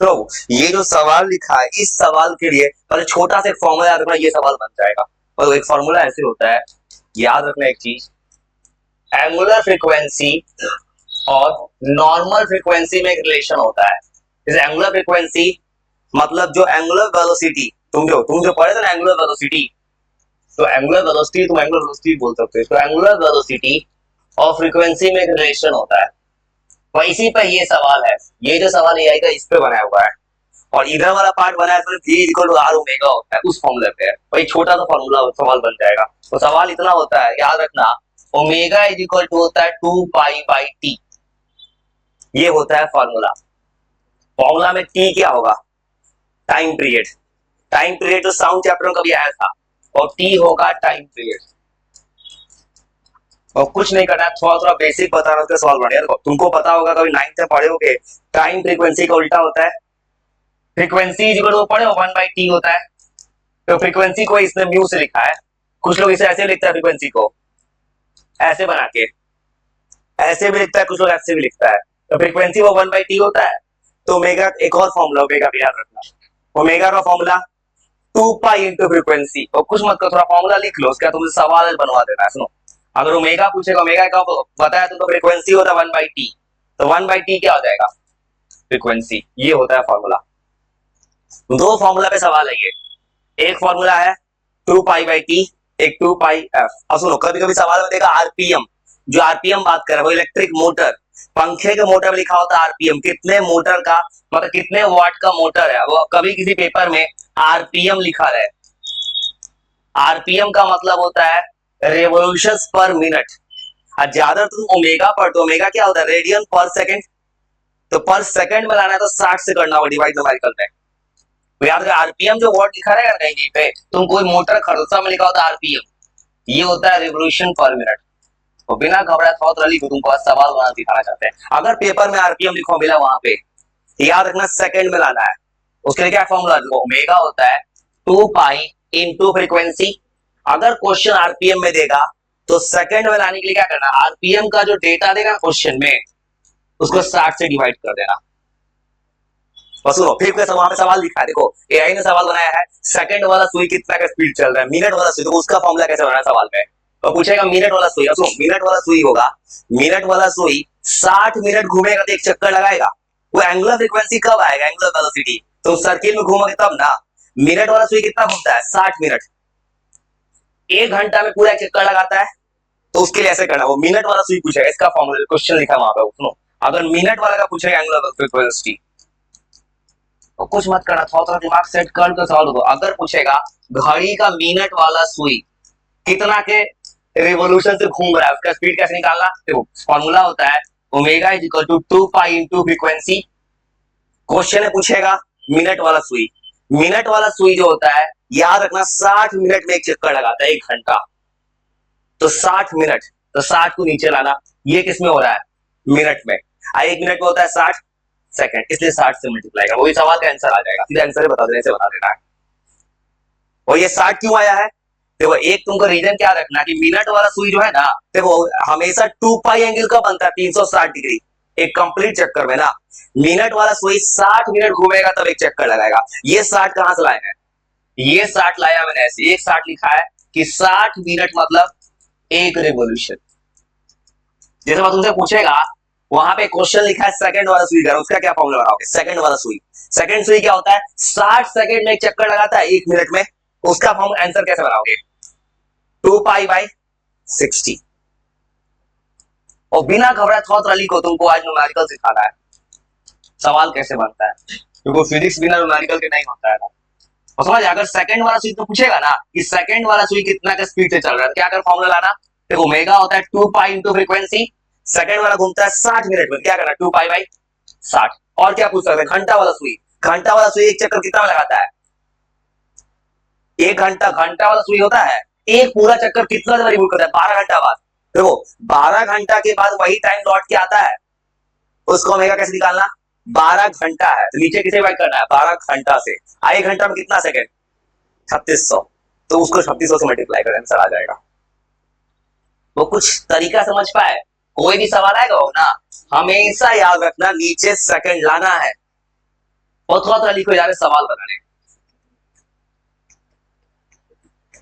तो ये जो सवाल लिखा है इस सवाल के लिए पहले छोटा सा फॉर्मूला याद रखना, ये सवाल बन जाएगा। और एक फॉर्मूला ऐसे होता है, याद रखना एक चीज, एंगुलर फ्रीक्वेंसी और नॉर्मल फ्रीक्वेंसी में एक रिलेशन होता है। जैसे एंगुलर फ्रीक्वेंसी मतलब जो एंगुलर वेलोसिटी, तुम जो पढ़े थे ना एंगुलर वेलोसिटी, तो एंगुलर वेलोसिटी तुम एंगुलर वेलोसिटी बोल सकते हो। तो एंगुलर वेलोसिटी और फ्रीक्वेंसी में एक रिलेशन होता है। तो इसी पर ये सवाल है, ये जो सवाल एआई का इस पे बनाया हुआ है, और इधर वाला पार्ट बना है तो v equal to R omega होता है, उस फॉर्मूले पे है। वही छोटा सा फॉर्मूला सवाल बन जाएगा। तो सवाल इतना होता है, याद रखना, ओमेगा इज इक्वल टू होता है 2 पाई बाई टी, ये होता है फॉर्मूला। फॉर्मूला में टी क्या होगा, टाइम पीरियड। टाइम पीरियड जो साउंड चैप्टर में कभी आया था, और टी होगा टाइम पीरियड। और कुछ नहीं करना है, थोड़ा थोड़ा बेसिक बताना उसका सवाल बनेगा। तुमको पता होगा, कभी 9th में पढ़े होगे, टाइम फ्रीक्वेंसी का उल्टा होता है। फ्रीक्वेंसी इज इक्वल टू पढ़े हो 1 बाई टी होता है। तो फ्रीक्वेंसी को इसने म्यू से लिखा है, कुछ लोग इसे ऐसे लिखता है, फ्रीक्वेंसी को ऐसे बना के ऐसे भी लिखता है, कुछ लोग ऐसे भी लिखता है। तो फ्रीक्वेंसी वो 1 बाई टी होता है। तो ओमेगा एक और फॉर्मूला ओमेगा का याद रखना, ओमेगा का फॉर्मूला 2 पाई इंटू फ्रीक्वेंसी। और कुछ मत करो, थोड़ा फॉर्मूला लिख लो, उसका तुमसे सवाल बनवा देना है। सुनो, अगर ओमेगा पूछेगा, ओमेगा का बताया तो फ्रीक्वेंसी होता है 1 बाई टी, तो 1 बाई टी क्या हो जाएगा, फ्रीक्वेंसी। ये होता है फॉर्मूला। दो फॉर्मूला पे सवाल है ये, एक फॉर्मूला है 2 पाई बाई टी, एक 2 पाई एफ। अब सुनो, कभी कभी सवाल में देगा आरपीएम, जो आरपीएम बात कर रहा है वो इलेक्ट्रिक मोटर, पंखे के मोटर में लिखा होता है आरपीएम, कितने मोटर का मतलब कितने वाट का मोटर है, वो कभी किसी पेपर में आरपीएम लिखा है। आरपीएम का मतलब होता है रेवोल्यूशंस पर मिनट। ज्यादा तुम ओमेगा पढ़ते, ओमेगा क्या होता है, रेडियन पर सेकंड। तो पर सेकंड में लाना है तो 60 से करना होगा डिवाइड न्यूमेरिकल में। तो याद रखना, आरपीएम जो वर्ड लिखा रहेगा कहीं पे, तुम कोई मोटर खड़ोसा में लिखा होता है आरपीएम, ये होता है रिवोल्यूशन पर मिनट। तो बिना घबराए थोड़ा लिखो, तुमको आज सवाल बनाना दिखाना चाहते हैं। अगर पेपर में आरपीएम लिखो मिला वहां पे, याद रखना सेकंड में लाना है। उसके लिए क्या फॉर्मूला लिखो, ओमेगा होता है 2 पाई इंटू फ्रीक्वेंसी। अगर क्वेश्चन आरपीएम में देगा तो सेकंड में लाने के लिए क्या करना, आरपीएम का जो डेटा देगा क्वेश्चन में उसको 60 से डिवाइड कर देना। सुनो, फिर वहां पे सवाल लिखा है, देखो एआई ने सवाल बनाया है, सेकंड वाला सुई कितना का स्पीड चल रहा है, मिनट वाला सुई, तो उसका फॉर्मूला कैसे बनाना है सवाल में। तो पूछेगा मिनट वाला सुई, सुनो मिनट वाला सुई होगा, मिनट वाला सुई 60 मिनट घूमेगा तो एक चक्कर लगाएगा। वो एंगुलर फ्रीक्वेंसी कब आएगा, एंगुलर वेलोसिटी, तो सर्किल में घूमोगे तब ना। मिनट वाला सुई कितना घूमता है, 60 मिनट, 1 घंटा में पूरा एक चक्कर लगाता है। तो उसके लिए ऐसे करना, वो मिनट वाला सुई पूछेगा, इसका फॉर्मूला क्वेश्चन लिखा वहां पे। सुनो, अगर मिनट वाला का पूछेगा एंगुलर फ्रीक्वेंसी, तो कुछ मत करना, थोड़ा दिमाग सेट कर के सवाल दो। अगर पूछेगा घड़ी का मिनट वाला सुई कितना के रिवॉल्यूशन से घूम रहा है, उसका स्पीड कैसे निकालना, देखो फॉर्मूला होता है omega is equal to 2 pi into frequency. Question में पूछेगा मिनट वाला सुई, मिनट वाला सुई जो होता है याद रखना 60 मिनट में एक चक्कर लगाता है, 1 घंटा। तो 60 मिनट, तो 60 को नीचे लाना, ये किसमें हो रहा है, मिनट में। 1 मिनट में होता है 60 सेकंड, इसलिए 60 से मल्टीप्लाई करो, वही सवाल का आंसर आ जाएगा। सीधा आंसर बता देने से बता देना है। और ये 60 क्यों आया है, देखो एक तुमको रीजन क्या रखना कि मिनट वाला सुई जो है ना, देखो हमेशा 2 पाई एंगल का बनता है 360 डिग्री एक कंप्लीट चक्कर में ना। मिनट वाला सुई 60 मिनट घूमेगा तब एक चक्कर लगाएगा। ये 60 कहां से लाए हैं, ये 60 लाया मैंने ऐसे, एक 60 लिखा है कि 60 मिनट मतलब एक रेवोल्यूशन। जैसे मैं तुमसे पूछेगा वहां पे क्वेश्चन लिखा है सेकंड वाला सुई का, उसका क्या फॉर्मूला बनाओगे, सेकंड वाला सुई, सेकंड सुई क्या होता है 60 सेकंड में एक चक्कर लगाता है 1 मिनट में, उसका फॉर्म आंसर कैसे बनाओगे, 2 पाई बाई 60। और बिना घबराए थोड़ा लिखो, तुमको आज न्यूमेरिकल सिखाना है, सवाल कैसे बनता है, क्योंकि फिजिक्स बिना न्यूमेरिकल के नहीं होता है ना। और समझ, अगर सेकंड वाला सुई तो पूछेगा ना कि सेकंड वाला सुई कितना का स्पीड से चल रहा है, क्या कर फॉर्मूला लाना, देखो ओमेगा होता है 2 पाई इंटू फ्रीक्वेंसी, सेकंड वाला घूमता है 60 मिनट में, क्या करना 2 पाई बाई 60। और क्या पूछ सकते हैं, घंटा वाला सुई, घंटा वाला सुई एक चक्कर कितना में लगाता है, 1 घंटा। घंटा वाला सुई होता है एक पूरा चक्कर कितना देर रिवॉल्व करता है, 12 घंटा बाद। देखो 12 घंटा के बाद वही टाइम लौट के आता है, उसको ओमेगा कैसे निकालना, 12 घंटा है तो नीचे किसे डिवाइड करना है, 12 घंटा से। 1 घंटा में कितना सेकंड, 3600, तो उसको 3600 से मल्टीप्लाई कर आंसर आ जाएगा। वो कुछ तरीका समझ पाए, कोई भी सवाल आएगा हो ना, हमेशा याद रखना नीचे सेकंड लाना है। और थोड़ा थोड़ा लिखो जा रहे सवाल बनाने,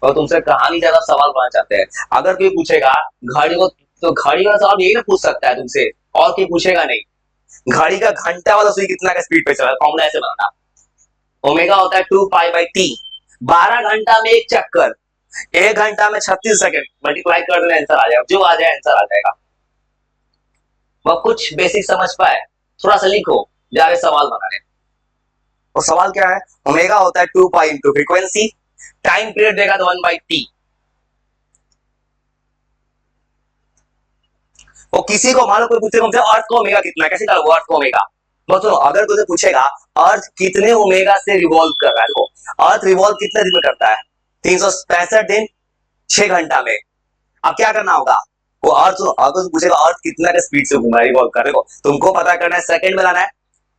और तुमसे कहानी ज्यादा सवाल बनाना चाहते हैं। अगर कोई पूछेगा घड़ी को, तो घड़ी का सवाल यही ना पूछ सकता है तुमसे, और कोई पूछेगा नहीं। घड़ी का घंटा वाला सुई कितना का स्पीड पे चला है, फॉर्मूला ऐसे बनाना। ओमेगा होता है 2 पाई बाई टी, 12 घंटा में एक चक्कर, 1 घंटा में 36 सेकंड, मल्टीप्लाई कर देना आंसर आ जाएगा, जो आ जाए आंसर आ जाएगा। वह कुछ बेसिक समझ पाए, थोड़ा सा लिखो, जा रहे सवाल बनाने। और सवाल क्या है, ओमेगा होता है 2 pi into frequency, time period देगा तो 1/t। और किसी को मानो कोई पूछेगा मुझे अर्थ का ओमेगा कितना है, कैसे निकालोगे अर्थ का ओमेगा। तो अगर तुझे पूछेगा अर्थ कितने ओमेगा से रिवॉल्व कर रहा है, देखो अर्थ रिवॉल्व कितने दिन में करता है, 365 दिन 6 घंटा में। अब क्या करना होगा, वो अर्थ, अगर पूछेगा अर्थ कितना का स्पीड से घूम रहा है, रिवॉल्व कर रहे हो, तुमको पता करना है सेकंड में लाना है।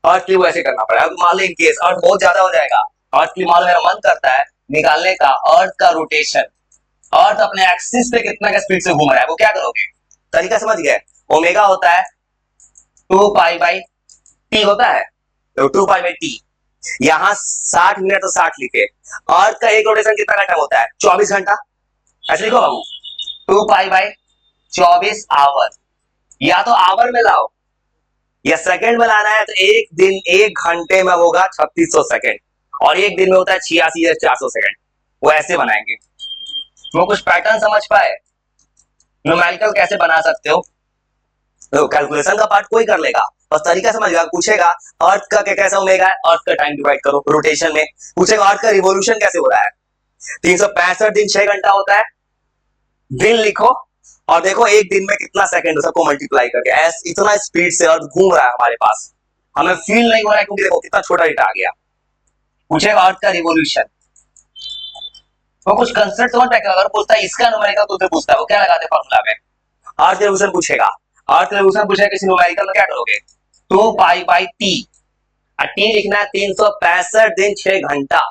अर्थ की वो ऐसे करना पड़ेगा। अब मान लो इन केस अर्थ बहुत ज्यादा हो जाएगा, अर्थ की मान लो मेरा मन करता है निकालने का अर्थ का रोटेशन, अर्थ अपने एक्सिस पे कितना का स्पीड से घूम रहा है, वो क्या करोगे, तरीका समझ गए। ओमेगा होता है 2 पाई बाई टी होता है, तो 2 पाई बाई टी, यहां 60 मिनट तो 60 लिखे। अर्थ का एक रोटेशन कितना घंटा होता है, 24 घंटा, ऐसे लिखो बाबू, 2 पाई बाई 24 आवर। या तो आवर में लाओ या सेकंड में लाना है, तो एक दिन 1 घंटे में होगा 3600 सेकंड, और एक दिन में होता है 86,400 सेकंड। वो ऐसे बनाएंगे। वो कुछ पैटर्न समझ पाए, न्यूमेरिकल कैसे बना सकते हो, तो कैलकुलेशन का पार्ट कोई कर लेगा, बस तरीका समझ गया। पूछेगा अर्थ का कैसा ओमेगा है, अर्थ का टाइम डिवाइड करो रोटेशन में। पूछेगा अर्थ का रिवॉल्यूशन कैसे हो रहा है, 365 दिन 6 घंटा होता है, दिन लिखो और देखो एक दिन में कितना सेकंड, सबको मल्टीप्लाई करके इतना स्पीड से अर्थ घूम रहा है हमारे पास, हमें फील नहीं हो रहा है क्योंकि देखो कितना छोटा डेटा आ गया। पूछेगा अर्थ का रिवॉल्यूशन, वो कुछ कंसेप्ट समझ पाएगा। अगर पूछता है इसका न्यूमेरिकल तो पूछता है वो क्या लगाते फॉर्मूला में, अर्थ रिवॉल्यूशन पूछेगा, अर्थ रिवॉल्यूशन पूछेगा किसी न्यूमेरिकल में क्या करोगे, 2 पाई बाई टी, टी लिखना है 365 दिन 6 घंटा।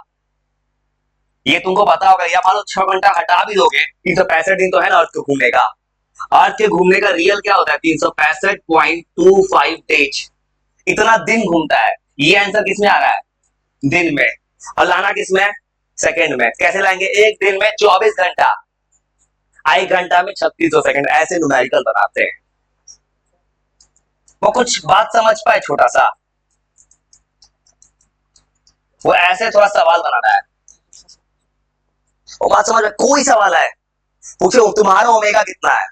ये तुमको पता होगा, या मान लो 6 घंटा हटा भी दोगे, 365 दिन तो है ना अर्थ को घूमने का। अर्थ के घूमने का रियल क्या होता है, 365.25 डेज, इतना दिन घूमता है। ये आंसर किसमें आ रहा है, दिन में, और लाना किसमें, सेकंड में। कैसे लाएंगे, एक दिन में 24 घंटा, 1 घंटा में 3600 सेकंड, ऐसे न्यूमेरिकल बनाते हैं। वो कुछ बात समझ पाए छोटा सा, वो ऐसे थोड़ा सवाल बनाना है। वो बात समझ में, कोई सवाल है पूछो तुम्हारा ओमेगा कितना है,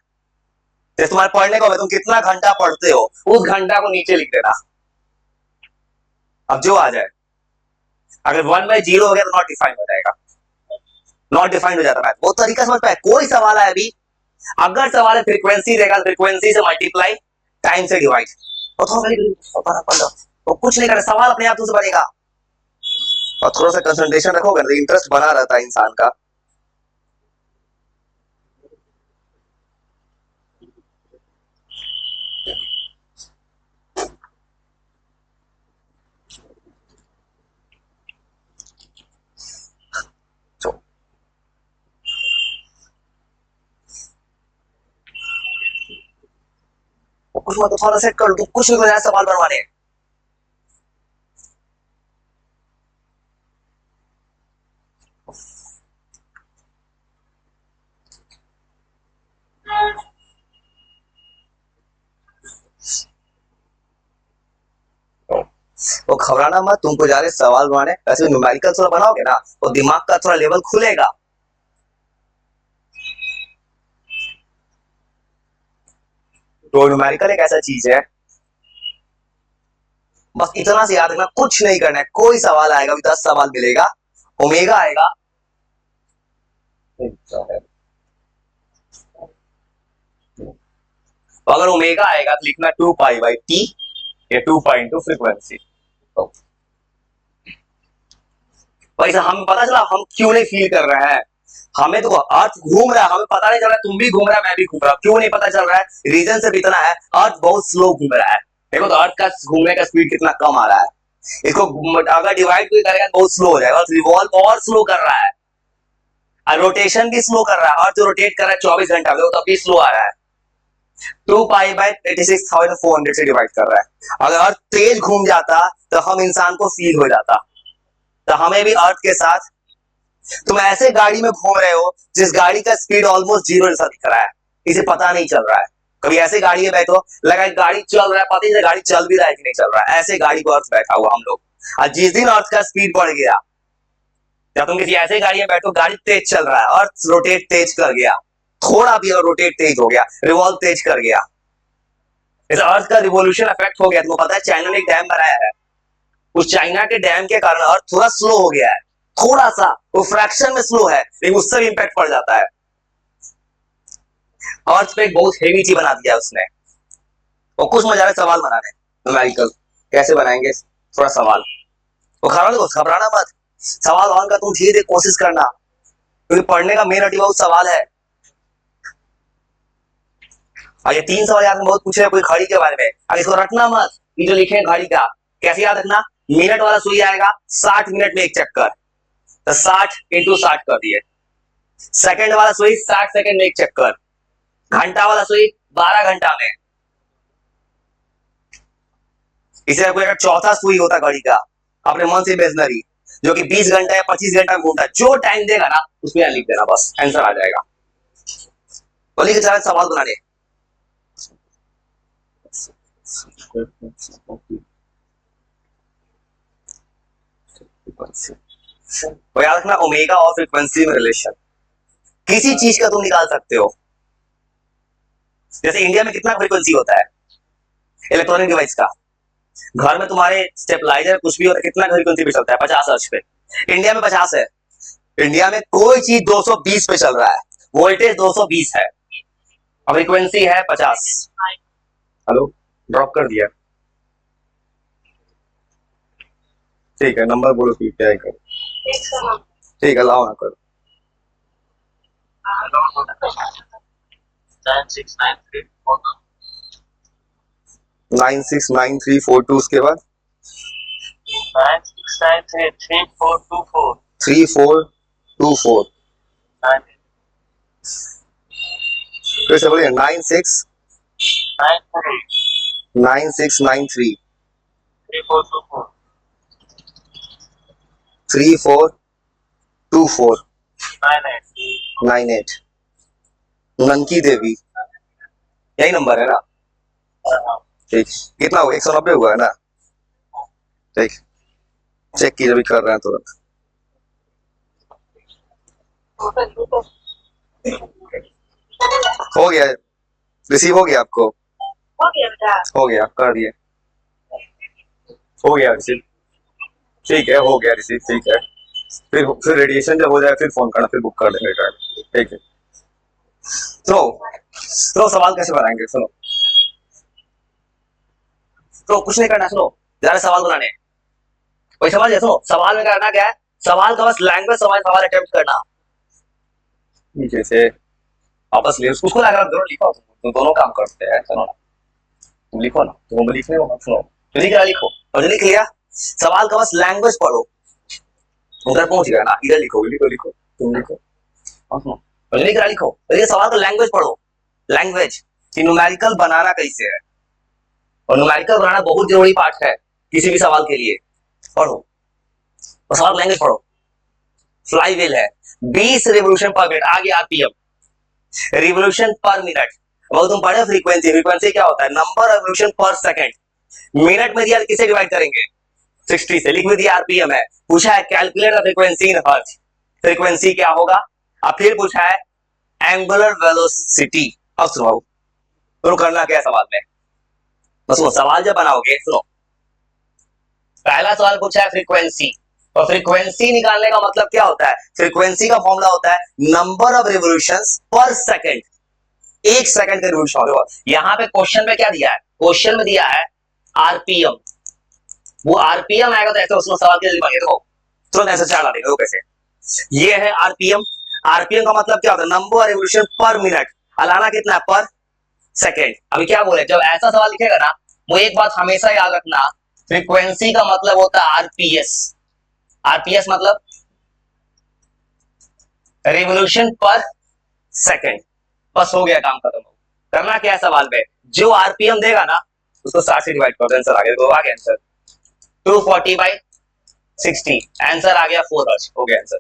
तुम्हारे पढ़ने को तुम कितना घंटा पढ़ते हो, उस घंटा को नीचे लिख देना, अब जो आ जाए। अगर 1/0 हो गया तो नॉट डिफाइंड हो जाएगा, नॉट डिफाइंड हो जाता है। वो तरीका समझ पाए, कोई सवाल है अभी, अगर सवाल है फ्रीक्वेंसी देगा, फ्रीक्वेंसी से मल्टीप्लाई, टाइम से डिवाइड, तो कुछ नहीं करे, सवाल अपने आप तुमसे बनेगा। और थोड़ा सा कंसंट्रेशन रखोगे तो इंटरेस्ट बना रहता है इंसान का। कुछ मत थोड़ा सेट कर लो, कुछ नहीं हो जाए सवाल बनवाने। वो घबराना मत, तुमको जा रहे सवाल बनाने, ऐसे न्यूमेरिकल थोड़ा बनाओगे ना, वो दिमाग का थोड़ा लेवल खुलेगा। तो न्यूमेरिकल एक ऐसा चीज है, बस इतना से याद रखना, कुछ नहीं करना है। कोई सवाल आएगा, 10 सवाल मिलेगा, ओमेगा आएगा, तो अगर ओमेगा आएगा तो लिखना 2 पाई बाई टी, या 2 पाई इंटू फ्रीक्वेंसी। वैसे हम पता चला हम क्यों नहीं फील कर रहे हैं, हमें तो अर्थ घूम रहा है, हमें पता नहीं चल रहा है, तुम भी घूम रहा है मैं भी घूम रहा हूं, क्यों नहीं पता चल रहा है, रीजन सिर्फ इतना है, अर्थ बहुत स्लो घूम रहा है। देखो तो अर्थ का घूमने का स्पीड कितना कम आ रहा है, इसको अगर डिवाइड भी करेगा तो बहुत स्लो हो जाएगा, रिवॉल्व और स्लो कर रहा है, और रोटेशन भी स्लो कर रहा है, अर्थ जो रोटेट कर रहा है 24 घंटा में, तब भी स्लो आ रहा है, 2 पाई बाई 86,400 से डिवाइड कर रहा है। अगर अर्थ तेज घूम जाता तो हम इंसान को फील हो जाता। तो हमें भी अर्थ के साथ, तुम ऐसे गाड़ी में घूम रहे हो जिस गाड़ी का स्पीड ऑलमोस्ट जीरो जैसा दिख रहा है, इसे पता नहीं चल रहा है। कभी ऐसे गाड़ी में बैठो, लगा गाड़ी चल रहा है, पता नहीं गाड़ी चल भी रहा है कि नहीं चल रहा है, ऐसे गाड़ी को अर्थ बैठा हुआ हम लोग। और जिस दिन अर्थ का स्पीड बढ़ गया, जब तुम किसी ऐसे गाड़ी में बैठो, गाड़ी तेज चल रहा है, अर्थ रोटेट तेज कर गया, थोड़ा भी अगर रोटेट तेज हो गया, रिवॉल्व तेज कर गया, इस अर्थ का रिवोल्यूशन इफेक्ट हो गया। तुमको पता है चाइना ने एक डैम बनाया है, उस चाइना के डैम के कारण अर्थ थोड़ा स्लो हो गया है, थोड़ा सा, वो फ्रैक्शन में स्लो है, लेकिन उससे भी इंपैक्ट पड़ जाता है। अर्थ पे एक बहुत हेवी चीज बना दिया उसने। और कुछ मजा है सवाल बनाने न्यूमेरिकल, कैसे बनाएंगे थोड़ा सवाल। वो घबराना मत, सवाल ऑन का तुम धीरे धीरे कोशिश करना, क्योंकि पढ़ने का मेन अटिवा सवाल है। और ये 3 सवाल याद में बहुत पूछे कोई घड़ी के बारे में, अब इसको रटना मत, ये जो लिखे हैं घड़ी का कैसे याद रखना। मिनट वाला सुई आएगा 60 मिनट में एक चक्कर, तो 60 × 60 कर दिए। सेकंड वाला सुई 60 सेकंड में एक चक्कर, घंटा वाला सुई 12 घंटा में। इसे कोई अगर चौथा सुई होता घड़ी का अपने मन से इमेजिनरी, जो कि 20 घंटा या 25 घंटा में घूमता है, जो टाइम देगा ना उसमें लिख देना, बस आंसर आ जाएगा। तो लिख चला सवाल बनाने। तो याद रखना ओमेगा और फ्रीक्वेंसी में रिलेशन, किसी चीज का तुम निकाल सकते हो। जैसे इंडिया में कितना फ्रीक्वेंसी होता है इलेक्ट्रॉनिक डिवाइस का, घर में तुम्हारे स्टेबलाइजर कुछ भी होता है, कितना फ्रीक्वेंसी पे चलता है? 50 हर्ट्ज पे। इंडिया में 50 है, इंडिया में कोई चीज 220 पे चल रहा है, वोल्टेज 220 है, फ्रीक्वेंसी है 50। हेलो, ड्रॉप कर दिया, ठीक है, नंबर बोलो फिर क्या कर, ठीक है लाओ ना करो। 969342 उसके बाद 3424 फिर से बोलिए 9693 3424 98। ननकी देवी, यही नंबर है ना? ठीक, कितना हुआ? 190 हुआ है ना? ठीक, चेक कीजिए, अभी कर रहे हैं तुरंत। हो गया, रिसीव हो गया आपको? हो गया, कर दिए, हो गया रिसीव, ठीक है, हो गया रिसीव, ठीक है। फिर रेडिएशन जब हो जाए फिर फोन करना, फिर बुक कर देंगे टाइम, ठीक है। तो सवाल कैसे बनाएंगे? सुनो, तो कुछ नहीं करना, सुनो, ज्यादा सवाल बनाने, कोई सवाल है? सुनो, सवाल में करना क्या है, सवाल का बस लैंग्वेज सवाल अटेम्प्ट करना, नीचे से आपस में उसको लगा दोनों लिखो, तो दोनों काम करते हैं। सुनो ना, तुम लिखो ना, तुम लिखने को मत, सुनो तो लिख रहा, लिखो, और लिख लिया, सवाल का बस लैंग्वेज पढ़ो, उधर पहुंच गया ना, इधर लिखो, लिखो लिखो, तुम लिखो, सुनो लिख रहा, लिखो, और ये सवाल का लैंग्वेज पढ़ो, लैंग्वेज कि न्यूमेरिकल बनाना कैसे है, और न्यूमेरिकल बनाना बहुत जरूरी पार्ट है किसी भी सवाल के लिए। पढ़ो और सवाल लैंग्वेज पढ़ो। फ्लाई व्हील है 20 रिवोल्यूशन पर मिनट, आगे आरपीएम, रिवोल्यूशन पर मिनट। अब तुम पढ़े फ्रीक्वेंसी, फ्रीक्वेंसी क्या होता है? नंबर ऑफ रिवोल्यूशन पर सेकंड। मिनट में दिया किसे डिवाइड करेंगे? 60 से। लिख में दिया आरपीएम है, पूछा है calculate the frequency in hertz, frequency क्या होगा? अब फिर पूछा है एंगुलर वेलोसिटी। अब सुनो, तो करना क्या है सवाल में, तो सुनो, सवाल जब बनाओगे, सुनो, पहला सवाल पूछा है फ्रीक्वेंसी, और फ्रीक्वेंसी निकालने का मतलब क्या होता है? फ्रीक्वेंसी का फॉर्मूला होता है नंबर ऑफ रिवोल्यूशंस पर सेकंड, एक सेकंड का रिवोल्यूशन। यहां पे क्वेश्चन में क्या दिया है? क्वेश्चन में दिया है आरपीएम, वो आरपीएम आएगा तो ऐसे उसमें सवाल के लिए देखो, तुरंत ऐसे चार डालेंगे, वो कैसे? ये है आरपीएम, आरपीएम का मतलब क्या होता है? Number of revolution per minute, अलाना कितना है? पर सेकंड। अभी क्या बोले, जब ऐसा सवाल लिखेगा ना, वो एक बात हमेशा याद रखना, फ्रीक्वेंसी का मतलब होता है आरपीएस, आरपीएस मतलब रिवोल्यूशन पर सेकंड। बस हो गया, काम खत्म। करना क्या है सवाल में, जो आरपीएम देगा ना उसको 60 से डिवाइड कर दो, आंसर आ गया, तो आ गया आंसर। 240/60, आंसर आ गया 4 हर्ट्ज, हो गया आंसर।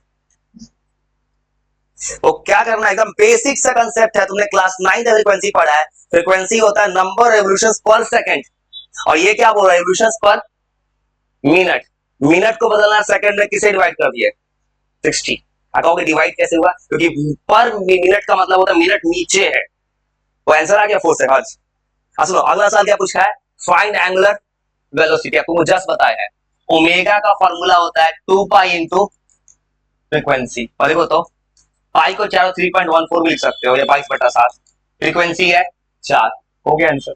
तो क्या करना है, एकदम बेसिक सा कंसेप्ट है, तुमने क्लास 9 का फ्रीक्वेंसी पढ़ा है। फ्रीक्वेंसी होता है नंबर रेवोल्यूशंस पर सेकंड, और ये क्या बोल रहा है, रेवोल्यूशंस पर मिनट। मिनट को बदलना सेकंड में किसे डिवाइड कर दिए, 60। कहोगे डिवाइड कैसे हुआ, क्योंकि पर मिनट का मतलब होता है मिनट नीचे है, तो आंसर आ गया 4 सेकंड। सुनो अगला सवाल क्या पूछा है, फाइंड एंगुलर वेलोसिटी। आपको जस्ट बताया है, ओमेगा का फॉर्मूला होता है 2 पाई इंटू फ्रीक्वेंसी। और देखो तो पाई को चारों 3.14 भी लिख सकते हो, या 22/7, फ्रीक्वेंसी है 4, हो गया आंसर।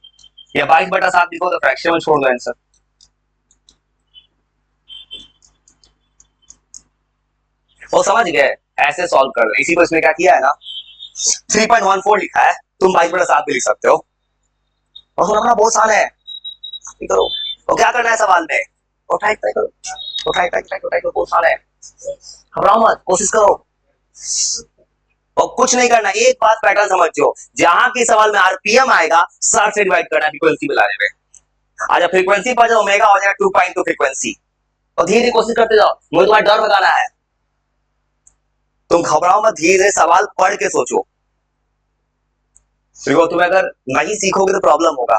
या 22/7 लिखो तो फ्रैक्शन में छोड़ दो आंसर। वो समझ गए, ऐसे सॉल्व कर दो। इसी को इसने क्या किया है ना, 3.14 लिखा है, तुम 22/7 भी लिख सकते हो। और सुना बहुत आसान है, करो। तो क्या करना है सवाल में, उठाई करो, उठाई करो, बहुत आसान है, घबराओ मत, कोशिश करो। और कुछ नहीं करना, एक बात पैटर्न समझो, जहां के सवाल में आरपीएम आएगा 60 से डिवाइड करना फ्रीक्वेंसी मिलाने में। आज फ्रीक्वेंसी पर जो ओमेगा हो जाएगा 2 पाई इंटू फ्रीक्वेंसी, और धीरे धीरे कोशिश करते जाओ, मुझे तुम्हारा डर भगाना है। तुम घबराओ मत, धीरे सवाल पढ़ के सोचो, देखो तुम अगर नहीं सीखोगे तो प्रॉब्लम होगा,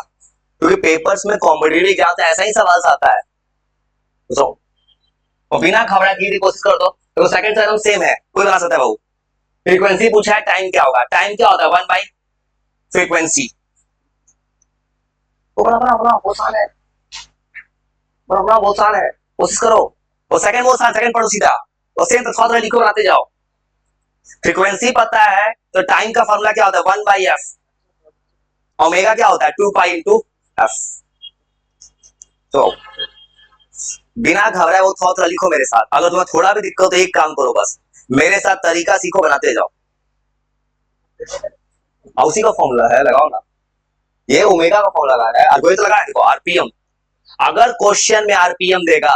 क्योंकि पेपर्स में कॉम्पिटिटिव एग्जाम से ऐसा ही सवाल आता है। तो और बिना घबराए धीरे कोशिश कर दो, तो सेकंड टर्म सेम है, कोई बना सकता है बाबू। फ्रीक्वेंसी पूछा है, टाइम क्या होगा, टाइम क्या होता है 1 बाई फ्रीक्वेंसी। बहुत आसान है, बहुत आसान है, कोशिश करो। और सेकंड बहुत आसान, सेकंड पढ़ो सीधा, और सेम तो थोड़ा लिखो, बनाते जाओ। फ्रीक्वेंसी पता है तो टाइम का फॉर्मूला क्या होता है 1/f, ओमेगा क्या होता है 2 पाई इंटू एफ। तो बिना घबराए वो थोड़ा लिखो मेरे साथ। अगर तुम्हें थोड़ा भी दिक्कत तो एक काम करो, बस मेरे साथ तरीका सीखो, बनाते जाओ। उसी का फॉर्मूला है, लगाओ ना, ये ओमेगा का फॉर्मूला लगाना है, अल्गोरिथम लगाना है। देखो आरपीएम, अगर क्वेश्चन में आरपीएम देगा,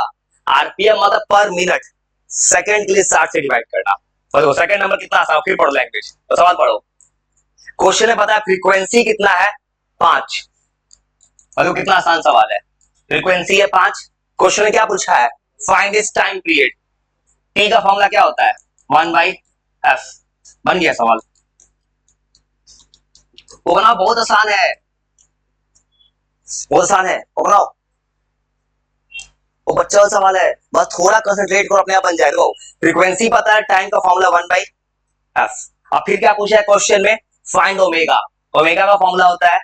आरपीएम मतलब पर मिनट, सेकंड के लिए 60 से डिवाइड करना। तो सेकंड नंबर कितना आसान, फिर पढ़ो लैंग्वेज, तो सवाल पढ़ो। क्वेश्चन में पता है फ्रीक्वेंसी कितना है 5, और कितना आसान सवाल है, फ्रीक्वेंसी है 5। क्वेश्चन में क्या पूछा है, find this time period, T का फॉर्मूला क्या होता है 1/f। बन गया सवाल, वो बनाओ, बहुत आसान है, बहुत आसान है, वो बनाओ, वो बच्चा वाला सवाल है, बस थोड़ा कंसंट्रेट करो, अपने आप बन जाएगा। फ्रीक्वेंसी पता है, टाइम का फॉर्मूला 1/f। अब फिर क्या पूछा है क्वेश्चन में, फाइंड ओमेगा। ओमेगा का फॉर्मूला होता है,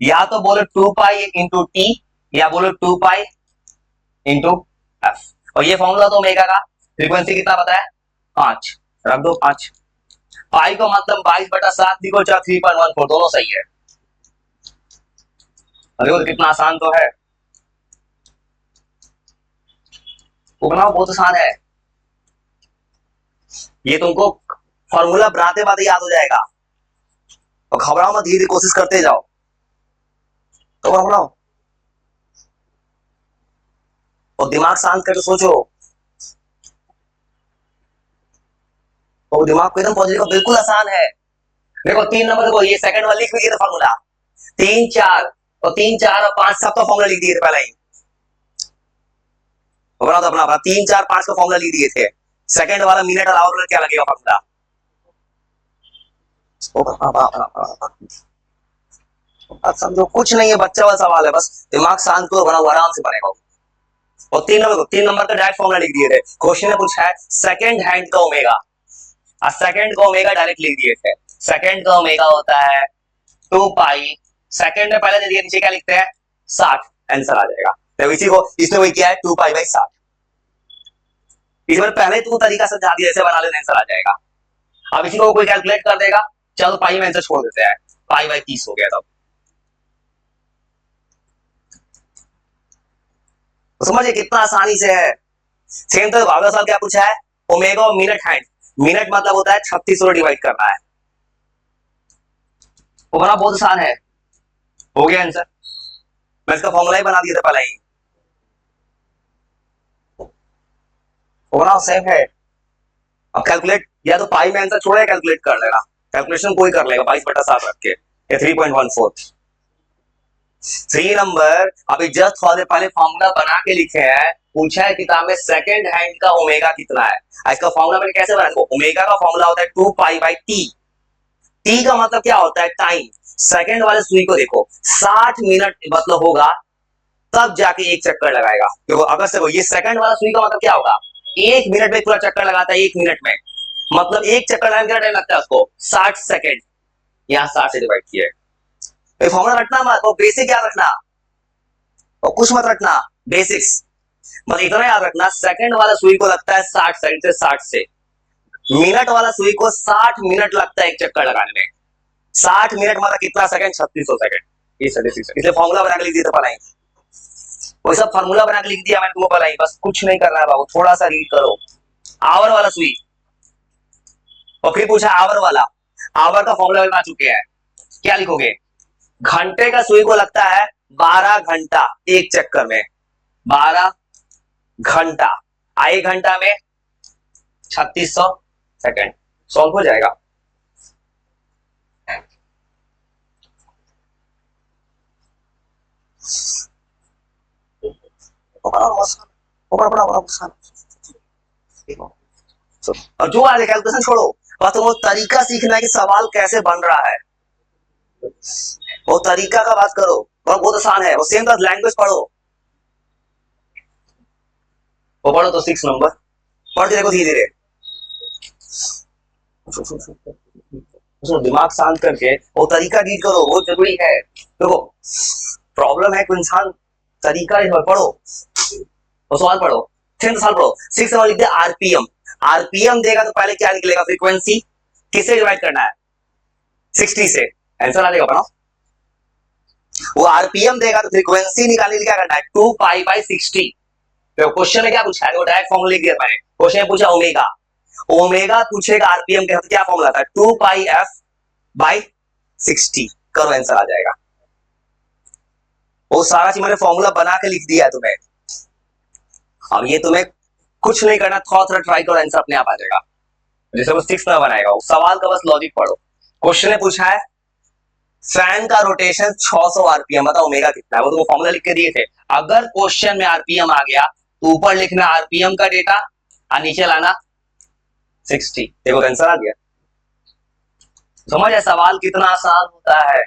या तो बोलो 2 पाई इंटू टी, या बोलो 2 पाई इंटू एफ। और ये फॉर्मूला तो ओमेगा का, फ्रीक्वेंसी कितना पता है 5, रख दो 5। पाई को मतलब 22/7 लिखो, चाहे 3.14, दोनों सही है। देखो कितना आसान तो है, बहुत आसान है, ये तुमको फॉर्मूला बनाते बनाते याद हो जाएगा। और घबराओ मत, धीरे कोशिश करते जाओ, तो घबराओ और दिमाग शांत करके सोचो, और दिमाग को एकदम पॉजिटिव, बिल्कुल आसान है। देखो 3 नंबर, देखो ये सेकंड वाला लिख दिया था फॉर्मूला, 3 4 और 3 4 और 5 सबका फॉर्मूला लिख दिए थे पहले ही, अपना तो अपना 3 4 5 का फॉर्मूला लिख दिए थे। सेकंड वाला मिनट और आवर क्या लगेगा फॉर्मूला, अब समझो कुछ नहीं है, बच्चा वाला सवाल है, बस दिमाग शांत करो, बना आराम से बनेगा। और 3 नंबर का डायरेक्ट फॉर्मूला लिख दिए थे। क्वेश्चन में पूछा है सेकंड हैंड का ओमेगा, सेकंड का ओमेगा डायरेक्ट लिख दिए थे। सेकंड का ओमेगा होता है 2 पाई, सेकंड में पहले दे दिया, नीचे क्या लिखते हैं 60, आंसर आ जाएगा। तो इसी को इसने वही किया है 2 पाई बाई 60। इसमें पहले तू तरीका समझा दिया, ऐसे बना लेना, आंसर आ जाएगा। अब इसी को कोई कैलकुलेट कर देगा, चलो पाई में आंसर छोड़ देते हैं, पाई बाई 30 हो गया। तब तो समझिए कितना आसानी से है। सेम तो अगला सवाल क्या पूछा है, ओमेगा और मिनट हैंड। मिनट मतलब होता है 36 डिवाइड करना है, वो बना बहुत आसान है, हो गया आंसर। मैं इसका फॉर्मूला ही बना दिया था पहले ही, वो बना सेम है। अब कैलकुलेट, या तो पाई में आंसर छोड़े, कैलकुलेट कर लेना, कैलकुलेशन कोई कर लेगा 22/7 रख के, 3.14। 3 नंबर अभी जस्ट थोड़े पहले फॉर्मूला बना के लिखे हैं, पूछा है किताब में सेकंड हैंड का ओमेगा कितना है। इसका फॉर्मूला मैंने कैसे बनाया, देखो ओमेगा का फॉर्मूला होता है 2 पाई बाई टी। टी का मतलब क्या होता है, टाइम। सेकंड वाले सुई को देखो 60 मिनट मतलब होगा तब जाके एक चक्कर लगाएगा। देखो अगर से ये सेकंड वाला सुई का मतलब क्या होगा, 1 मिनट में पूरा चक्कर लगाता है, 1 मिनट में मतलब एक चक्कर लगाने का टाइम लगता है उसको 60 सेकंड। यहाँ 60 से डिवाइड किया है। फॉर्मूला रखना मत, वो बेसिक याद रखना और कुछ मत रखना, बेसिक्स मतलब इतना याद रखना। सेकंड वाला सुई को लगता है 60 सेकंड से 60 से, मिनट वाला सुई को 60 मिनट लगता है एक चक्कर लगाने में। 60 मिनट मतलब कितना सेकंड, 3600 सेकंड। इसलिए फॉर्मूला बना के लिख दिया था पढ़ाई, वो सब फॉर्मूला बना के लिख दिया मैंने तुमको पढ़ाई, बस कुछ नहीं करना है बाबू, थोड़ा सा रीड करो। आवर वाला सुई और फिर पूछा आवर वाला, आवर का फॉर्मूला बना चुके हैं, क्या लिखोगे, घंटे का सुई को लगता है 12 घंटा एक चक्कर में, 12 घंटा, 1 घंटा में 3600 सेकंड। सॉल्व हो जाएगा। और जो आज कैलकुलेशन छोड़ो, बस वो तरीका सीखना है कि सवाल कैसे बन रहा है, वो तरीका का बात करो, और बहुत आसान है। वो सेम क्लास लैंग्वेज पढ़ो, वो पढ़ो तो 6 नंबर पढ़ के देखो धीरे धीरे, दिमाग शांत करके वो तरीका रीड करो, वो जरूरी है। देखो प्रॉब्लम है कोई इंसान तरीका पढ़ो और सवाल पढ़ो, 10 सवाल पढ़ो। 6 नंबर लिख दे आरपीएम, आरपीएम देगा तो पहले क्या निकलेगा, फ्रीक्वेंसी किससे डिवाइड करना है, 60 से, आंसर आ जाएगा अपना। वो आरपीएम देगा तो फ्रीक्वेंसी निकालने के लिए क्या करना है, 2 पाई बाई 60। तो क्वेश्चन में क्या पूछा है, वो डायरेक्ट फॉर्मूला लिख दिया मैंने, क्वेश्चन में पूछा ओमेगा, ओमेगा पूछेगा आरपीएम के, क्या फॉर्मूला था, 2 पाई एफ बाई 60, करो आंसर आ जाएगा। वो सारा चीज मैंने फॉर्मूला बना के लिख दिया है तुम्हें, अब ये तुम्हें कुछ नहीं करना, थोड़ा ट्राई करो, आंसर अपने आप आ जाएगा। जैसे वो 6 में बनाएगा, वो सवाल का बस लॉजिक पढ़ो। क्वेश्चन ने पूछा है फैन का रोटेशन 600 आरपीएम, बताओ ओमेगा कितना है, वो तुमको फॉर्मूला लिख के दिए थे। अगर क्वेश्चन में आरपीएम आ गया तो ऊपर लिखना आरपीएम का डेटा और नीचे लाना 60, देखो आंसर आ गया। समझ है सवाल कितना आसान होता है,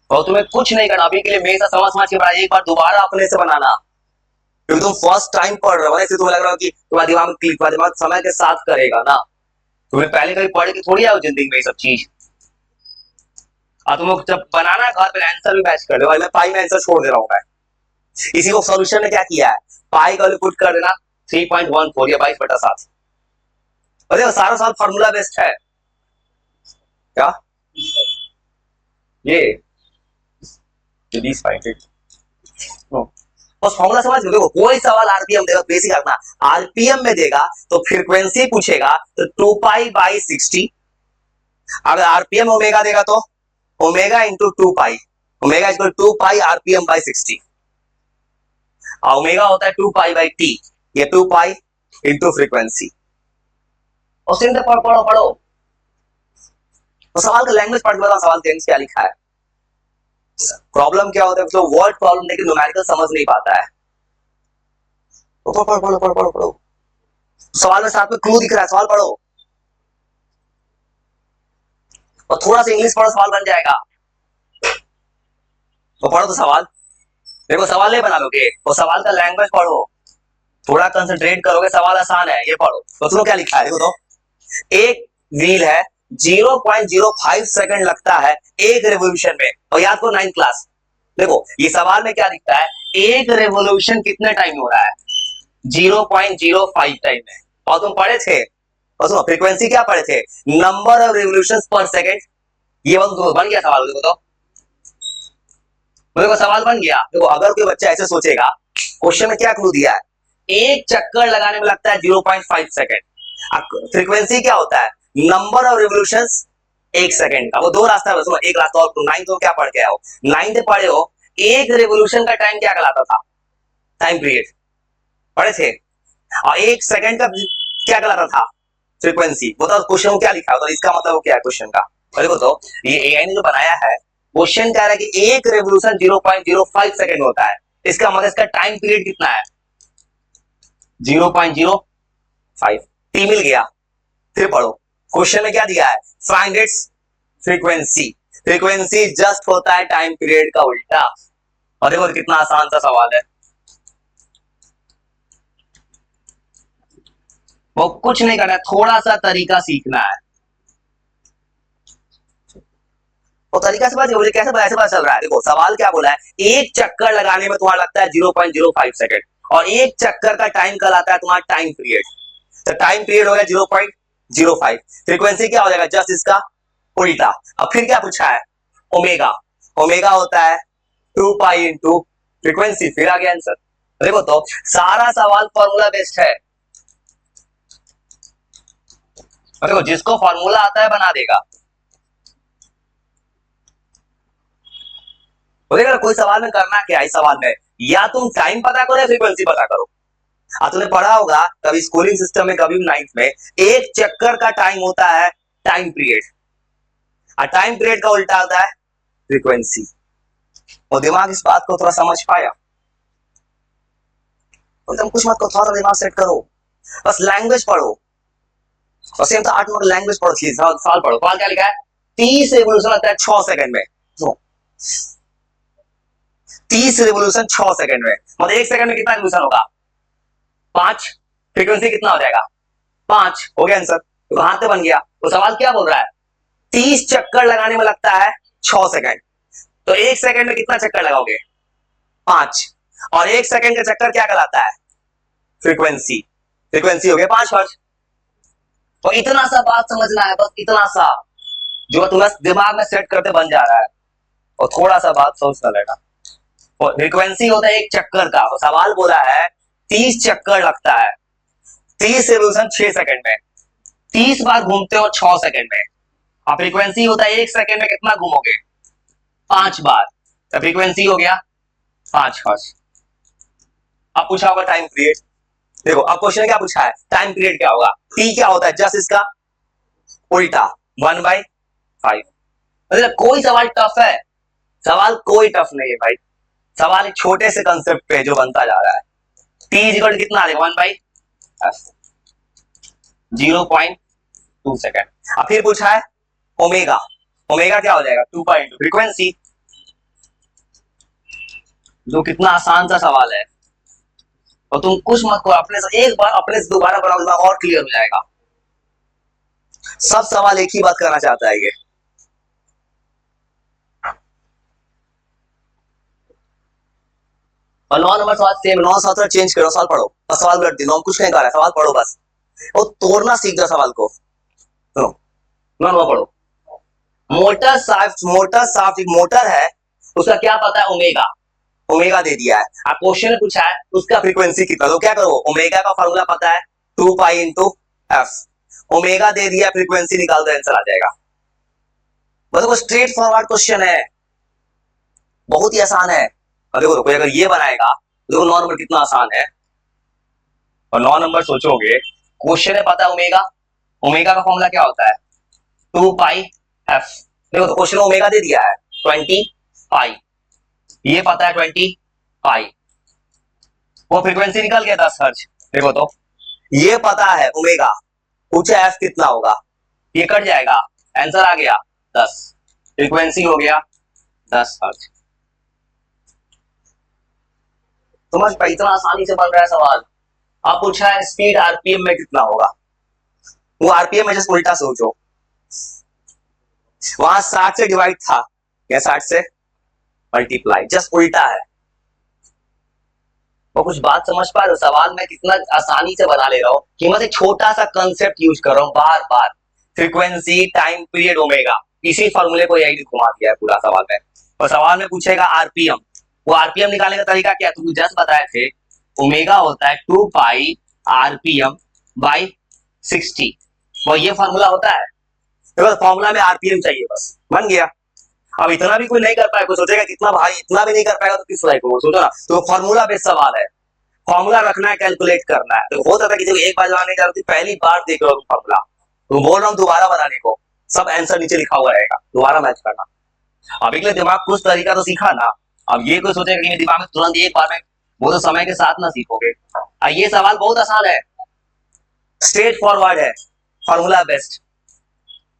और तुम्हें कुछ नहीं करना अभी के लिए, मेरे साथ समझ के बाद एक बार दोबारा अपने से बनाना, क्योंकि तुम फर्स्ट टाइम पढ़ रहे हो ना, इसलिए तुम्हें लग रहा है कि तुम्हारा दिमाग में क्लिक, दिमाग समय के साथ करेगा ना, तुम्हें पहले कभी पढ़ के थोड़ी आओ जिंदगी में ये सब चीज। और तुम जब बनाना घर पे आंसर भी मैच कर दो, मैं पाई में आंसर छोड़ दे रहा हूँ मैं। इसी को सॉल्यूशन ने क्या किया है, पाई का पुट कर देना 3.14 या 22/7। अरे सारा साल फार्मूला बेस्ड है क्या, ये 20.8 बस फॉर्मूला समझ लो। देखो कोई सवाल आरपीएम देगा, बेसिक रखना, आरपीएम में देगा तो फ्रीक्वेंसी पूछेगा तो 2 पाई बाई 60, अगर आरपीएम ओमेगा देगा तो omega into 2 pi, omega equal 2 pi RPM by 60, omega होता है 2 पाई बाई टी, ये 2 पाई इंटू फ्रीक्वेंसी। और सिंपल पढ़ो पढ़ो, तो सवाल का लैंग्वेज पढ़ के सवाल क्या लिखा है। प्रॉब्लम क्या होता है, तो वर्ड प्रॉब्लम लेकिन न्यूमेरिकल समझ नहीं पाता है। पढ़ो पढ़ो पढ़ो पढ़ो पढ़ो, सवाल में साथ में क्लू दिख रहा है, सवाल पढ़ो और थोड़ा सा इंग्लिश पढ़ो, सवाल बन जाएगा। तो पढ़ो तो सवाल, देखो सवाल नहीं बना लोगे, तो सवाल का लैंग्वेज पढ़ो, थोड़ा कंसंट्रेट करोगे, सवाल आसान है, ये पढ़ो। तो तुमको क्या लिखा है, देखो तो एक व्हील है, 0.05 सेकंड लगता है एक रेवोल्यूशन में, और याद करो 9th क्लास। देखो ये सवाल में क्या दिखता है, एक रेवोल्यूशन कितने टाइम में हो रहा है, 0.05 टाइम में। और तुम पढ़े थे, और सुनो फ्रीक्वेंसी क्या पढ़े थे, नंबर ऑफ रेवोल्यूशंस पर सेकंड। ये बन गया सवाल, देखो तो देखो सवाल बन गया। देखो अगर कोई बच्चा ऐसे सोचेगा, क्वेश्चन में क्या क्लू दिया है, एक चक्कर लगाने में लगता है 0.5 सेकंड, फ्रीक्वेंसी क्या होता है, नंबर ऑफ रिवोल्यूशंस एक सेकंड का। वो दो रास्ता है, सुनो एक रास्ता और, 9th तो क्या पढ़ के आओ, 9th पढ़े हो, एक रेवोल्यूशन का टाइम क्या कहलाता था, टाइम पीरियड पढ़े थे, और एक सेकंड का क्या कहलाता था, फ्रीक्वेंसी। बताओ क्वेश्चन को क्या लिखा है, तो इसका मतलब क्या है क्वेश्चन का। देखो तो ये एआई ने जो बनाया है, क्वेश्चन कह रहा है कि एक रेवोल्यूशन 0.05 सेकेंड होता है, इसका मतलब इसका टाइम पीरियड कितना है 0.05। टी मिल गया। फिर पढ़ो क्वेश्चन में क्या दिया है, find its frequency. Frequency just होता है टाइम पीरियड का उल्टा। और देखो कितना आसान सा सवाल है, वो कुछ नहीं करना है, थोड़ा सा तरीका सीखना है। वो तरीका से मुझे कैसे ऐसे पता चल रहा है, देखो सवाल क्या बोला है, एक चक्कर लगाने में तुम्हारा लगता है 0.05 सेकेंड, और एक चक्कर का टाइम कहलाता है तुम्हारा टाइम पीरियड। तो टाइम पीरियड हो गया 0.05, फ्रीक्वेंसी क्या हो जाएगा जस्ट इसका उल्टा। अब फिर क्या पूछा है, ओमेगा। ओमेगा होता है 2 पाई इंटू फ्रीक्वेंसी। फिर आ गया आंसर। देखो तो सारा सवाल फॉर्मूला बेस्ड है। देखो जिसको फॉर्मूला आता है बना देगा। बोलेगा कोई सवाल में करना क्या है, इस सवाल में या तुम टाइम पता करो या फ्रीक्वेंसी पता करो। तुमने पढ़ा होगा कभी स्कूलिंग सिस्टम में, कभी नाइन्थ में, एक चक्कर का टाइम होता है टाइम पीरियड, और टाइम पीरियड का उल्टा होता है फ्रीक्वेंसी। और दिमाग इस बात को थोड़ा समझ पाया, तो तुम कुछ मत करो, थोड़ा दिमाग सेट करो, बस लैंग्वेज पढ़ो। और सेम तो 8 नंबर लैंग्वेज पढ़ो, सवाल पढ़ो। सवाल क्या लिखा है, 30 रेवोल्यूशन लगता है 6 सेकंड में। तो 30 रेवोल्यूशन 6 सेकंड में, मतलब 1 सेकंड में कितना रेवोल्यूशन होगा 5। फ्रीक्वेंसी कितना हो जाएगा 5। हो गया आंसर, तो हाथ से बन गया। तो सवाल क्या बोल रहा है, 30 चक्कर लगाने में लगता है 6 सेकंड, तो 1 सेकंड में कितना चक्कर लगाओगे 5, और 1 सेकंड का चक्कर क्या कहलाता है फ्रीक्वेंसी। फ्रीक्वेंसी हो गया 5 हर्ट्ज। तो इतना सा बात समझना है, बस इतना सा जो तुम्हें दिमाग में सेट करते बन जा रहा है, और थोड़ा सा बात सोचना लेना। फ्रीक्वेंसी होता है एक चक्कर का, तो सवाल बोला है 30 चक्कर लगता है, 30 रेवोल्यूशन 6 सेकंड में, 30 बार घूमते हो 6 सेकंड में। अब फ्रीक्वेंसी होता है 1 सेकंड में कितना घूमोगे 5 बार, तो फ्रीक्वेंसी हो गया 5 हर्ट्ज। अब पूछा होगा टाइम पीरियड। देखो अब क्वेश्चन क्या पूछा है, टाइम पीरियड क्या होगा, टी क्या होता है जस्ट इसका उल्टा 1/5। मतलब कोई सवाल टफ है, सवाल कोई टफ नहीं है भाई, सवाल एक छोटे से कंसेप्ट पे जो बनता जा रहा है। टी इक्वल कितना आ जाएगा 1/f, 0.2 सेकेंड। अब फिर पूछा है ओमेगा। ओमेगा क्या हो जाएगा 2 पाई इंटू फ्रीक्वेंसी, जो कितना आसान सा सवाल है। और तुम कुछ मत करो, अपने से एक बार अपने से दोबारा बनाओ, और क्लियर हो जाएगा। सब सवाल एक ही बात करना चाहता है ये। और 9 नंबर सवाल सेम, 9 सवाल चेंज करो, सवाल पढ़ो और सवाल कर दी। 9 कुछ नहीं कर रहा है, सवाल पढ़ो बस, और तोड़ना सीख जाओ सवाल को। सुनो 9 नंबर पढ़ो, मोटर शाफ्ट, मोटर शाफ्ट एक मोटर है, उसका क्या पता है ओमेगा। ओमेगा दे दिया है, आप क्वेश्चन में पूछा है उसका फ्रीक्वेंसी कितना, तो क्या करो ओमेगा का फॉर्मूला पता है 2 पाई इंटू एफ, ओमेगा दे दिया, फ्रीक्वेंसी निकाल दो, आंसर आ जाएगा। देखो स्ट्रेट फॉरवर्ड क्वेश्चन है, बहुत ही आसान है। और देखो कोई अगर ये बनाएगा, देखो 9 नंबर कितना आसान है। और 9 नंबर सोचोगे क्वेश्चन है पता है ओमेगा, ओमेगा का फॉर्मूला क्या होता है 2 पाई एफ। देखो तो क्वेश्चन ओमेगा दे दिया है 20 पाई, ये पता है 20 पाई, वो फ्रीक्वेंसी निकल गया 10 हर्ट्ज। देखो तो ये पता है ओमेगा, पूछा एफ कितना होगा, ये कट जाएगा, आंसर आ गया 10, फ्रीक्वेंसी हो गया 10 हर्ट्ज। समझ पाई, इतना आसानी से बन रहा है सवाल। आप पूछा है स्पीड आरपीएम में कितना होगा, वो आरपीएम में जस्ट उल्टा सोचो, वहां 60 से डिवाइड था, या 60 से मल्टीप्लाई, जस्ट उल्टा है। वो कुछ बात समझ पा रहे हो, सवाल में कितना आसानी से बना ले रहा हूं कि मैं एक छोटा सा कंसेप्ट यूज कर रहा हूं बार बार, फ्रीक्वेंसी टाइम पीरियड ओमेगा, इसी फॉर्मूले को यही घुमा दिया है पूरा सवाल में। और सवाल में पूछेगा आरपीएम, वो आरपीएम निकालने का तरीका क्या, तुम जस्ट बताए थे ओमेगा होता है 2 पाई आरपीएम बाई 60, वो ये फॉर्मूला होता है। तो फॉर्मूला में आरपीएम चाहिए, बस बन गया। अब इतना भी कोई नहीं कर पाएगा, कोई सोचेगा कितना भाई इतना भी नहीं कर पाएगा तो किस लायक हो, सोचो ना। तो फॉर्मूला बेस्ड सवाल है, फॉर्मूला रखना है, कैलकुलेट करना है। तो हो सकता है किसी को एक बार जवाब नहीं जा रही, पहली बार देख रहे हो फॉर्मूला, तो बोल रहा हूँ दोबारा बनाने को, सब आंसर नीचे लिखा हुआ रहेगा, दोबारा मैच करना। अभी के लिए दिमाग कुछ तरीका तो सीखा ना। अब ये कोई सोचेगा कि मेरे दिमाग में तुरंत एक बार में, वो तो समय के साथ ना सीखोगे। ये सवाल बहुत आसान है, स्ट्रेट फॉरवर्ड है, फॉर्मूला बेस्ट।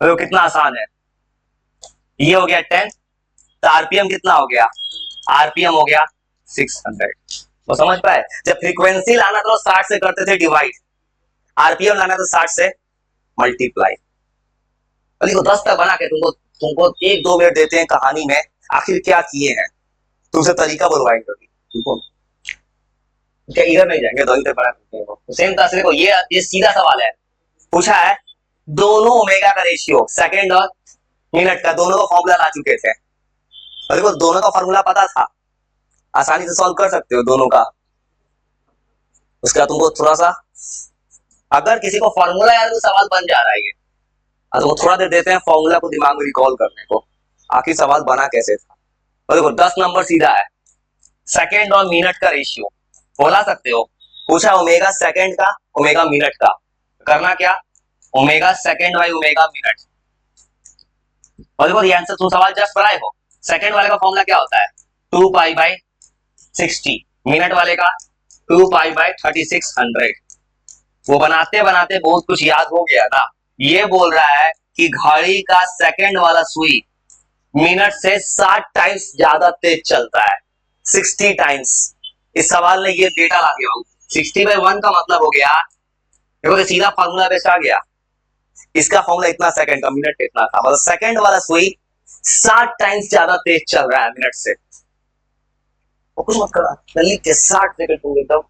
तो कितना आसान है। ये हो गया 10, तो आरपीएम कितना हो गया, आरपीएम हो गया 600। तो समझ पाए, जब फ्रीक्वेंसी लाना तो 60 से करते थे डिवाइड, आरपीएम लाना तो 60 से मल्टीप्लाई। देखो 10 तक बना के तुमको तुमको 1-2 मिनट देते हैं कहानी में, आखिर क्या किए हैं, तुमसे तरीका बुलवाएंगे तुमको, क्या इधर नहीं जाएंगे, 2 तक बना के। तो सेम तरह से देखो, ये सीधा सवाल है, पूछा है दोनों ओमेगा का रेशियो सेकंड और मिनट का, दोनों का फॉर्मूला ला चुके थे। और देखो दोनों का फॉर्मूला पता था, आसानी से सॉल्व कर सकते हो दोनों का। उसके बाद तुमको थोड़ा सा, अगर किसी को फॉर्मूला याद तो सवाल बन जा रहा है ये, तो थोड़ा देर देते हैं फॉर्मूला को दिमाग में रिकॉल करने को, आखिर सवाल बना कैसे था। और देखो 10 नंबर सीधा है, सेकंड और मिनट का रेशियो बोला सकते हो, पूछा ओमेगा सेकंड का ओमेगा मिनट का, करना क्या, omega second by omega minute. और देखो ये आंसर तुम सवाल जस्ट बनाए हो, सेकंड वाले का फॉर्मूला क्या होता है 2 पाई बाई 60, मिनट वाले का 2 पाई बाई 3600। वो बनाते बनाते बहुत कुछ याद हो गया ना। ये बोल रहा है कि घड़ी का सेकंड वाला सुई मिनट से 60 टाइम्स ज्यादा तेज चलता है, 60 टाइम्स। इस सवाल ने ये डेटा ला दिया, 60/1 का मतलब हो गया, देखो तो सीधा फॉर्मूला बेस आ गया, इसका फॉर्मूला इतना, सेकंड का मिनट इतना था, मतलब सेकंड वाला सुई 60 टाइम्स ज्यादा तेज चल रहा है मिनट से। कुछ मत करा, जल्दी 60 सेकंड हो गए तब